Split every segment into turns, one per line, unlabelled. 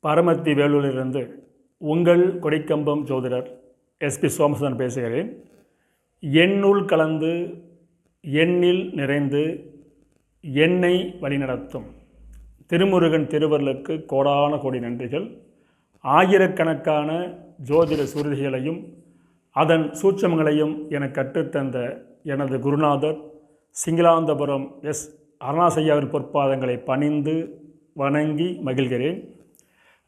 பரமத்தி வேலூரிலிருந்து உங்கள் கொடிக்கம்பம் ஜோதிடர் எஸ்பி சோமசுந்தரன் பேசுகிறேன். எண்ணுள் கலந்து எண்ணில் நிறைந்து என்னை வழிநடத்தும் திருமுருகன் திருவருளுக்கு கோடான கோடி நன்றிகள். ஆயிரக்கணக்கான ஜோதிட சுருதிகளையும் அதன் சூட்சமங்களையும் என கற்றுத்தந்த எனது குருநாதர் சிங்களாந்தபுரம் எஸ் அருணாசையாவின் பொற்பாதங்களை பணிந்து வணங்கி மகிழ்கிறேன்.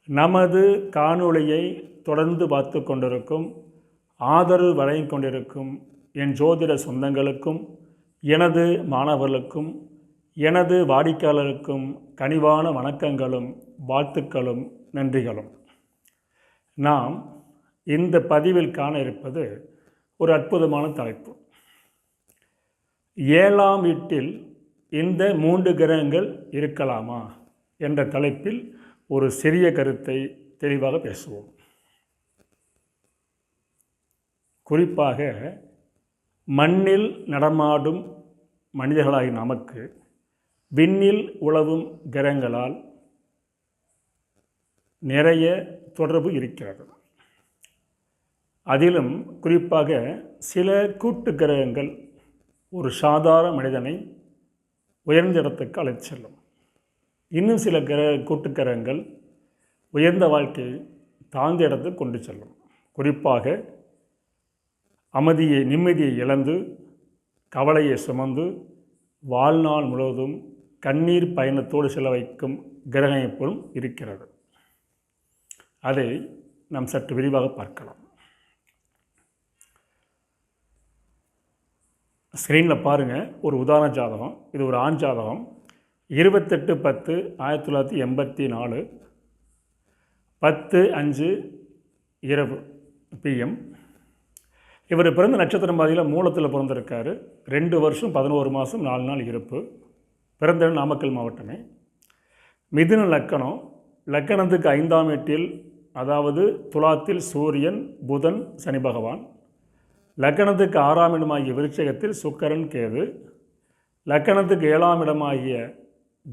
நமது காணொளியை தொடர்ந்து பார்த்து கொண்டிருக்கும், ஆதரவு வழங்கி கொண்டிருக்கும் என் ஜோதிட சொந்தங்களுக்கும், எனது மாணவர்களுக்கும், எனது வாடிக்கையாளருக்கும் கனிவான வணக்கங்களும் வாழ்த்துக்களும் நன்றிகளும். நாம் இந்த பதிவில் காண இருப்பது ஒரு அற்புதமான தலைப்பு. 7ஆம் வீட்டில் இந்த 3 கிரகங்கள் இருக்கலாமா என்ற தலைப்பில் ஒரு சிறிய கருத்தை தெளிவாக பேசுவோம். குறிப்பாக மண்ணில் நடமாடும் மனிதர்களாகி நமக்கு விண்ணில் உலவும் கிரகங்களால் நிறைய தொடர்பு இருக்கிறது. அதிலும் குறிப்பாக சில கூட்டு கிரகங்கள் ஒரு சாதாரண மனிதனை உயர்ந்த இடத்துக்கு அழைத்து செல்லும். இன்னும் சில கூட்டு கிரகங்கள் உயர்ந்த வாழ்க்கையை தாழ்ந்த இடத்துக்கு கொண்டு செல்லும். குறிப்பாக நிம்மதியை இழந்து கவலையை சுமந்து வாழ்நாள் முழுவதும் கண்ணீர் பயணத்தோடு செலவைக்கும் கிரக அமைப்பும் இருக்கிறது. அதை நாம் சற்று விரிவாக பார்க்கலாம். ஸ்க்ரீனில் பாருங்கள், ஒரு உதாரண ஜாதகம். இது ஒரு ஆண் ஜாதகம். 28/10/1984 10:05 இரவு PM. இவர் பிறந்த நட்சத்திரம் பாதியில் மூலத்தில் பிறந்திருக்காரு. 2 வருஷம் 11 மாதம் 4 நாள் இருப்பு. பிறந்த நாமக்கல் மாவட்டமே. மிதுன லக்கணம். லக்கணத்துக்கு 5ஆம் வீட்டில், அதாவது துலாத்தில் சூரியன், புதன், சனி பகவான். லக்கணத்துக்கு 6ஆம் இடமாகிய விருச்சிகத்தில் சுக்கிரன், கேது. லக்கணத்துக்கு 7ஆம் இடமாகிய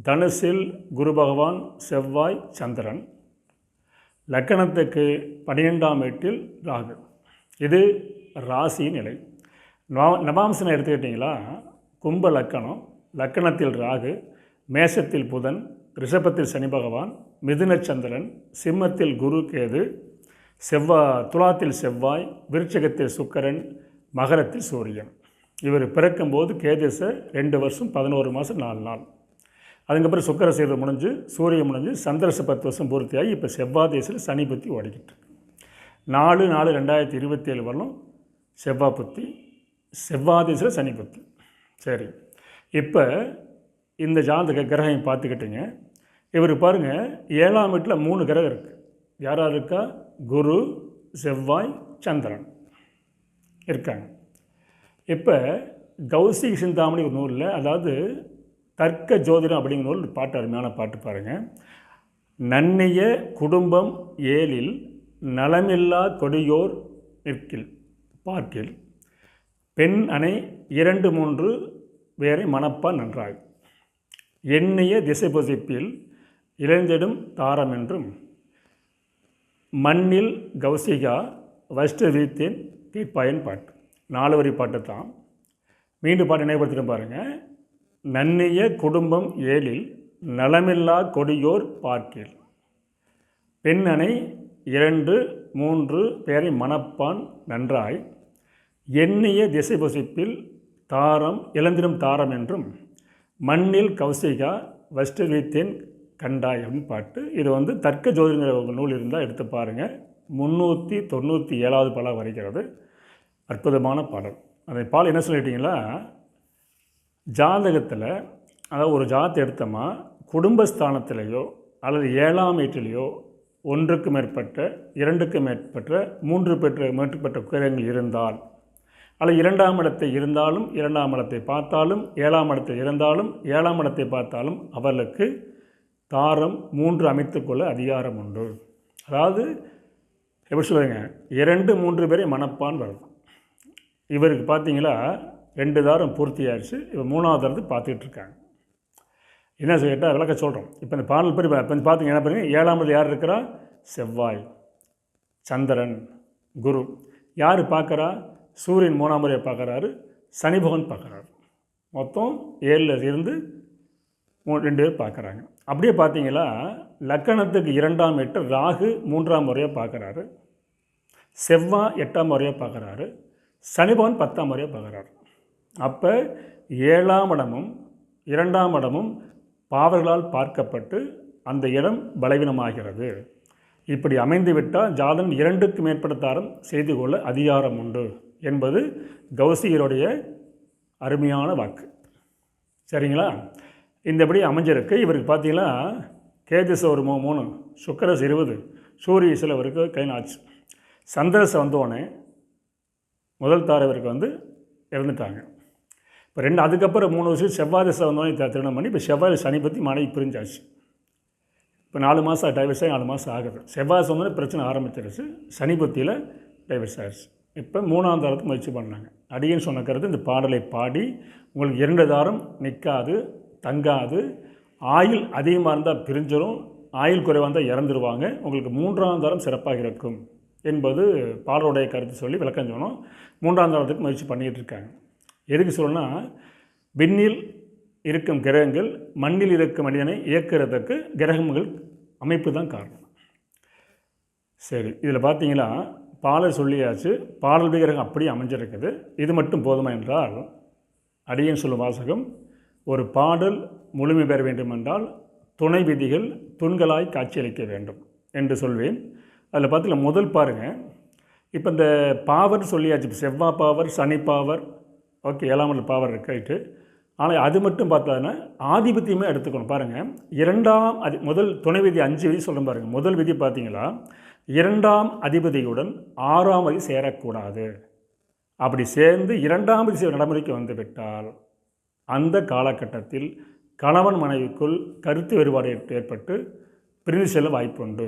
தனுசில் குரு பகவான், செவ்வாய், சந்திரன். லக்கணத்துக்கு 12ஆம் வீட்டில் ராகு. இது ராசி நிலை. நவாம்சனை எடுத்துக்கிட்டிங்களா, கும்ப லக்கணம். லக்கணத்தில் ராகு, மேஷத்தில் புதன், ரிஷபத்தில் சனி பகவான், மிதுன சந்திரன், சிம்மத்தில் குரு, கேது, துலாத்தில் செவ்வாய், விருச்சிகத்தில் சுக்கிரன், மகரத்தில் சூரியன். இவர் பிறக்கும்போது கேதேச 2 வருஷம் 11 மாதம் 4 நாள். அதுக்கப்புறம் சுக்கிர சேவை முடிஞ்சு, சூரியன் முடிஞ்சு, சந்திரச 10 வருஷம் பூர்த்தியாகி இப்போ செவ்வாய் தேசத்தில் சனி புத்தி ஓடிக்கிட்டு 4/4/2027 வரலும் செவ்வாய் புத்தி, செவ்வாய் தேசத்தில் சனி புத்தி. சரி, இப்போ இந்த ஜாதக கிரகம் பார்த்துக்கிட்டிங்க. இவர் பாருங்கள், 7ஆம் வீட்டில் 3 கிரகம் இருக்குது. யாராக இருக்கா? குரு, செவ்வாய், சந்திரன் இருக்காங்க. இப்போ கௌசிக சிந்தாமணி ஒரு நூலில், அதாவது தர்க்க ஜோதிடம் அப்படிங்கிற நூல் பாட்டு, அருமையான பாட்டு பாருங்கள். நன்னிய குடும்பம் 7இல் நலமில்லா கொடியோர் நிற்கில் பார்க்கில் பெண் அணை 2-3 வேரை மணப்பான் நன்றாய் எண்ணிய திசை பொசிப்பில் இழந்திடும் தாரம் என்றும் மண்ணில் கௌசிகா வஷ்ட வீத்தின் தீர்ப்பாயன் பாட்டு. 4 வரி பாட்டு தான். மீண்டும் பாட்டு நினைவுபடுத்திட்டு பாருங்கள். நன்னிய குடும்பம் 7இல் நலமில்லா கொடியோர் பார்க்கில் பெண் அணை 2-3 பேரை மணப்பான் நன்றாய் எண்ணிய திசை பொசிப்பில் தாரம் இழந்திடும் தாரம் என்றும் மண்ணில் கௌசிகா வஷ்ட வீத்தின் கண்டாய் அப்படின்னு பாட்டு. இது தர்க்க ஜோதிட நூல் இருந்தால் எடுத்து பாருங்கள். 397வது பாடல் வருகிறது. அற்புதமான பாடல். அந்த பாடல் என்ன சொல்லிட்டீங்களா, ஜாதகத்தில், அதாவது ஒரு ஜாதகத்தை எடுத்தோமா, குடும்பஸ்தானத்திலேயோ அல்லது 7ஆம் வீட்டிலேயோ 1க்கு மேற்பட்ட, 2க்கு மேற்பட்ட, 3க்கு மேற்பட்ட கிரகங்கள் இருந்தால், அல்லது 2ஆம் இடத்தை இருந்தாலும், 2ஆம் இடத்தை பார்த்தாலும், 7ஆம் இடத்தை இருந்தாலும், 7ஆம் இடத்தை பார்த்தாலும் அவர்களுக்கு தாரம் 3 அமைத்துக்கொள்ள அதிகாரம் உண்டு. அதாவது எப்படி சொல்லுங்க, 2-3 பேரை மணப்பான் வருது. இவருக்கு பார்த்தீங்களா 2 தாரம் பூர்த்தி ஆயிடுச்சு. இப்போ 3வது தாரத்துக்கு பார்த்துக்கிட்டு இருக்காங்க. என்ன கேட்டால் விளக்க சொல்கிறோம். இப்போ இந்த பாடல் படி இப்போ பார்த்தீங்க என்ன பண்ணுங்க, 7வது யார் இருக்கிறா? செவ்வாய், சந்திரன், குரு. யார் பார்க்குறா? சூரியன் 3ஆம் முறையை பார்க்குறாரு, சனி பகவான் பார்க்குறாரு. மொத்தம் 7ல் இருந்து 2 பேர் பார்க்குறாங்க. அப்படியே பார்த்தீங்களா, லக்கணத்துக்கு 2ஆம் எட்டு ராகு 3ஆம் முறையை பார்க்குறாரு, செவ்வாய் 8ஆம் முறையை பார்க்குறாரு, சனி பகவான் 10ஆம் முறையை பார்க்குறாரு. அப்போ 7ஆம் இடமும் 2ஆம் இடமும் பாவர்களால் பார்க்கப்பட்டு அந்த இடம் பலவீனமாகிறது. இப்படி அமைந்துவிட்டால் ஜாதகன் 2க்கு மேற்பட்ட தாரம் செய்து கொள்ள அதிகாரம் உண்டு என்பது கௌசியருடைய அருமையான வாக்கு. சரிங்களா? இந்தபடி அமைஞ்சிருக்கு. இவருக்கு பார்த்தீங்கன்னா கேதிச ஒரு 3, சுக்கரஸ் 20, சூரிய சில இவருக்கு கையில் ஆச்சு. சந்திரசை வந்தோடனே முதல் தாரம் இவருக்கு இறந்துட்டாங்க. இப்போ 2 அதுக்கப்புறம் 3 வருஷம் செவ்வாய் திசை வந்தோடனே திருமணம் பண்ணி இப்போ செவ்வாய் சனி பற்றி மனைவி பிரிஞ்சாச்சு. இப்போ 4 மாதம் டைவர்ஸ் ஆகி 4 மாதம் ஆகுது. செவ்வாய் சொன்னோடனே பிரச்சனை ஆரம்பிச்சிருச்சு, சனி புத்தியில் டைவர்ஸ் ஆகிடுச்சு. இப்போ 3ஆம் தாரத்துக்கு முயற்சி பண்ணாங்க. அடியேன்னு சொன்ன கருத்து இந்த பாடலை பாடி உங்களுக்கு 2 தாரம் நிற்காது, தங்காது, ஆயுள் அதிகமாக இருந்தால் பிரிஞ்சிடும், ஆயுள் குறைவாக இருந்தால் இறந்துருவாங்க, உங்களுக்கு 3ஆம் தாரம் சிறப்பாக இருக்கும் என்பது பாடலுடைய கருத்து சொல்லி விளக்கம் சொன்னோம். 3ஆம் தாரத்துக்கு முயற்சி பண்ணிகிட்டு இருக்காங்க. எதுக்கு சொல்லணும்னா, விண்ணில் இருக்கும் கிரகங்கள் மண்ணில் இருக்கும் மனிதனை இயக்கிறதுக்கு கிரகங்கள் அமைப்பு தான் காரணம். சரி, இதில் பார்த்தீங்கன்னா பாடல் சொல்லியாச்சு, பாடல் விக்கிரகம் அப்படியே அமைஞ்சிருக்குது. இது மட்டும் போதுமா என்றால், அடியேன் சொல்லும் வாசகம், ஒரு பாடல் முழுமை பெற வேண்டுமென்றால் துணை விதிகள் தூண்களாய் காட்சியளிக்க வேண்டும் என்று சொல்வேன். அதில் பார்த்தீங்கன்னா முதல் பாருங்கள், இப்போ இந்த பாவர் சொல்லியாச்சு, இப்போ செவ்வாய் பாவர், சனி பாவர், ஓகே, 7ஆம் இடத்துல பாவர் இருக்கிட்டு. ஆனால் அது மட்டும் பார்த்தாங்கன்னா ஆதிபத்தியமே எடுத்துக்கணும். பாருங்கள், 2ஆம் முதல் துணை விதி 5 விதி சொல்கிறேன் பாருங்கள். முதல் விதி பார்த்தீங்களா, 2ஆம் அதிபதியுடன் 6ஆம் அதிபதி சேரக்கூடாது. அப்படி சேர்ந்து 2ஆம் அதிபதி நடைமுறைக்கு வந்துவிட்டால் அந்த காலகட்டத்தில் கணவன் மனைவிக்குள் கருத்து வேறுபாடு ஏற்பட்டு பிரிந்து செல்ல வாய்ப்புண்டு.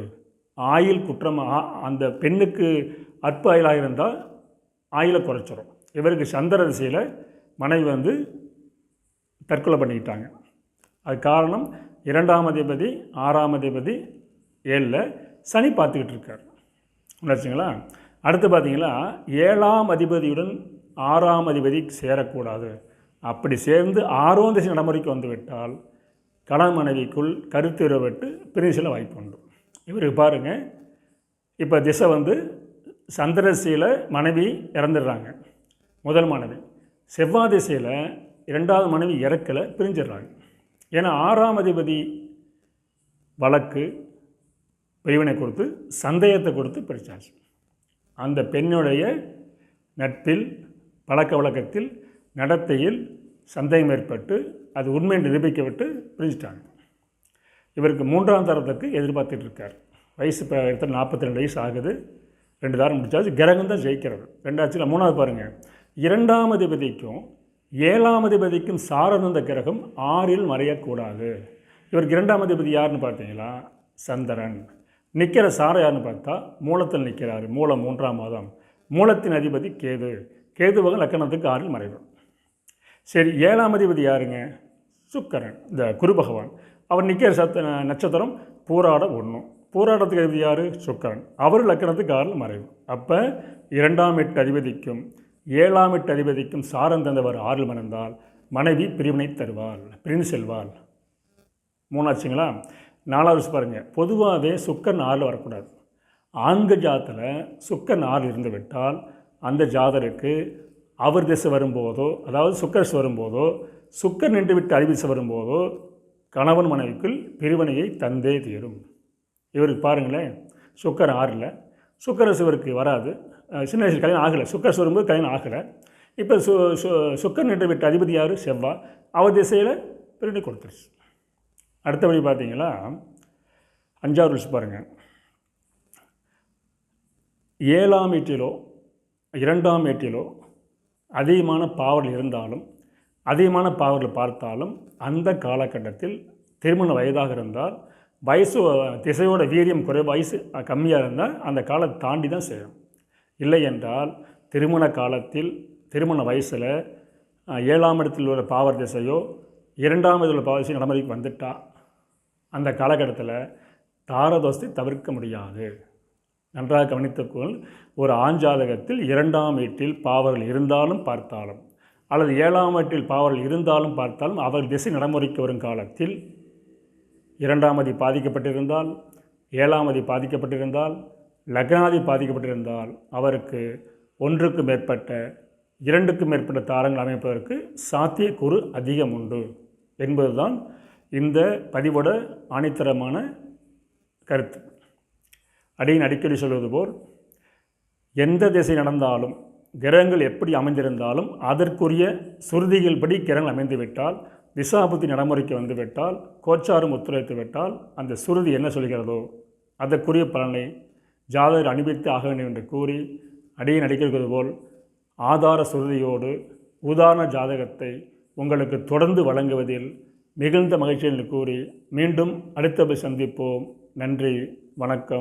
ஆயுள் குற்றம், அந்த பெண்ணுக்கு அற்ப ஆயுளாக இருந்தால் ஆயுளை குறைச்சிடும். இவருக்கு சந்திர திசையில் மனைவி தற்கொலை பண்ணிக்கிட்டாங்க. அது காரணம் 2ஆம் அதிபதி 6ஆம் அதிபதி 7ல் சனி பார்த்துக்கிட்டு இருக்கார். உணர்ச்சிங்களா? அடுத்து பார்த்தீங்களா, 7ஆம் அதிபதியுடன் 6ஆம் அதிபதி சேரக்கூடாது. அப்படி சேர்ந்து 6ஆம் திசை நடைமுறைக்கு வந்துவிட்டால் கணவன் மனைவிக்குள் கருத்து வேறுபட்டு பிரிந்து செல்ல வாய்ப்பு உண்டு. இவருக்கு பாருங்கள், இப்போ திசை சந்திர திசையில் மனைவி இறந்துடுறாங்க, முதல் மனைவி. செவ்வாய் திசையில் 2ஆவது மனைவி இறக்கலை, பிரிஞ்சிடுறாங்க. ஏன்னா 6ஆம் அதிபதி வழக்கு பிரிவினை கொடுத்து சந்தேகத்தை கொடுத்து பிரிச்சாச்சு. அந்த பெண்ணுடைய நட்பில், பழக்க வழக்கத்தில், நடத்தையில் சந்தேகம் ஏற்பட்டு அது உண்மை நிரூபிக்கப்பட்டு பிரிஞ்சிட்டாங்க. இவருக்கு 3ஆம் தாரத்துக்கு எதிர்பார்த்துட்டு இருக்கார். வயசு இப்போ 42 வயசு ஆகுது. 2 தாரம் முடிச்சாச்சு. கிரகம் தான் ஜெயிக்கிறது. 2ஆச்சுல 3ஆவது பாருங்கள், 2ஆம் அதிபதிக்கும் 7ஆம் அதிபதிக்கும் சாரந்த கிரகம் 6இல் மறையக்கூடாது. இவருக்கு 2ஆம் அதிபதி யாருன்னு பார்த்தீங்களா, சந்திரன். நிற்கிற சாரம் யாருன்னு பார்த்தா மூலத்தில் நிற்கிறாரு. மூலம் 3ஆம் மாதம். மூலத்தின் அதிபதி கேது. கேதுவக லக்கணத்துக்கு 6இல் மறைவர். சரி, 7ஆம் அதிபதி யாருங்க? சுக்கரன், இந்த குரு பகவான். அவர் நிற்கிற நட்சத்திரம் பூராட 1. பூராடத்துக்கு அதிபதி யார்? சுக்கரன். அவர் லக்கணத்துக்கு 6இல் மறைவு. அப்போ 2ஆம் எட்டு அதிபதிக்கும் 7ஆம் எட்டு அதிபதிக்கும் சாரம் தந்தவர் 6இல் மறைந்தால் மனைவி பிரிவினை தருவாள், பிரிந்து செல்வாள். 3ஆச்சுங்களா? 4வது பாருங்கள், பொதுவாகவே சுக்கரன் 6இல் வரக்கூடாது. ஆண்கள் ஜாதத்தில் சுக்கரன் 6 இருந்து விட்டால் அந்த ஜாதருக்கு அவர் திசை வரும்போதோ, அதாவது சுக்கரஸ் வரும்போதோ, சுக்கர் நின்று விட்டு அதிபதி வரும்போதோ கணவன் மனைவிக்குள் பிரிவினையை தந்தே தீரும். இவருக்கு பாருங்களேன், சுக்கரன் 6இல், சுக்கரஸ் இவருக்கு வராது. சின்ன வயசு கல்யாணம் ஆகலை, சுக்கரஸ் வரும்போது கல்யாணம் ஆகலை. இப்போ சுக்கர் நின்று விட்டு அதிபதி யார்? செவ்வாய். அவர் திசையில் பிரிவினை கொடுத்துருச்சு. அடுத்தபடி பார்த்தீங்களா, 5வது ரூல்ஸ் பாருங்கள், 7ஆம் வீட்டிலோ 2ஆம் வீட்டிலோ அதிகமான பாவர்கள் இருந்தாலும், அதிகமான பாவர்கள் பார்த்தாலும் அந்த காலகட்டத்தில் திருமண வயதாக இருந்தால், வயசு திசையோட வீரியம் வயசு கம்மியாக இருந்தால் அந்த காலத்தை தாண்டி தான் செய்யும். இல்லை என்றால் திருமண காலத்தில், திருமண வயசில் 7ஆம் இடத்தில் உள்ள பாவர் திசையோ 2ஆம் இடத்தில் உள்ள பாவர் திசை நடைமுறைக்கு வந்துட்டா அந்த காலகட்டத்தில் தாரதோஷத்தை தவிர்க்க முடியாது. நன்றாக கவனித்துக்கொள். ஒரு ஆண்ஜாதகத்தில் 2ஆம் வீட்டில் பாவர்கள் இருந்தாலும் பார்த்தாலும் அல்லது 7ஆம் வீட்டில் பாவர்கள் இருந்தாலும் பார்த்தாலும் அவர் திசை நடைமுறைக்கு வரும் காலத்தில் 2ஆம் அதி பாதிக்கப்பட்டிருந்தால், 7ஆம் அதி பாதிக்கப்பட்டிருந்தால், லக்னாதி பாதிக்கப்பட்டிருந்தால் அவருக்கு 1க்கு மேற்பட்ட 2க்கு மேற்பட்ட தாரங்கள் அமைப்பதற்கு சாத்தியக்கூறு அதிகம் உண்டு என்பதுதான் இந்த பதிவோட ஆணித்தரமான கருத்து. அடிக்கடி சொல்வது போல் எந்த திசை நடந்தாலும் கிரகங்கள் எப்படி அமைந்திருந்தாலும் அதற்குரிய சுருதிகள் படி கிரகங்கள் அமைந்துவிட்டால், திசாபுத்தி நடைமுறைக்கு வந்துவிட்டால், கோச்சாரம் ஒத்துழைத்து விட்டால் அந்த சுருதி என்ன சொல்கிறதோ அதற்குரிய பலனை ஜாதகர் அனுபவித்து ஆக வேண்டும் என்று கூறி அடிக்கடி போல் ஆதார சுருதியோடு உதாரண ஜாதகத்தை உங்களுக்கு தொடர்ந்து வழங்குவதில் மிகுந்த மகிழ்ச்சி என்று கூறி மீண்டும் அடுத்த சந்திப்போம். நன்றி, வணக்கம்.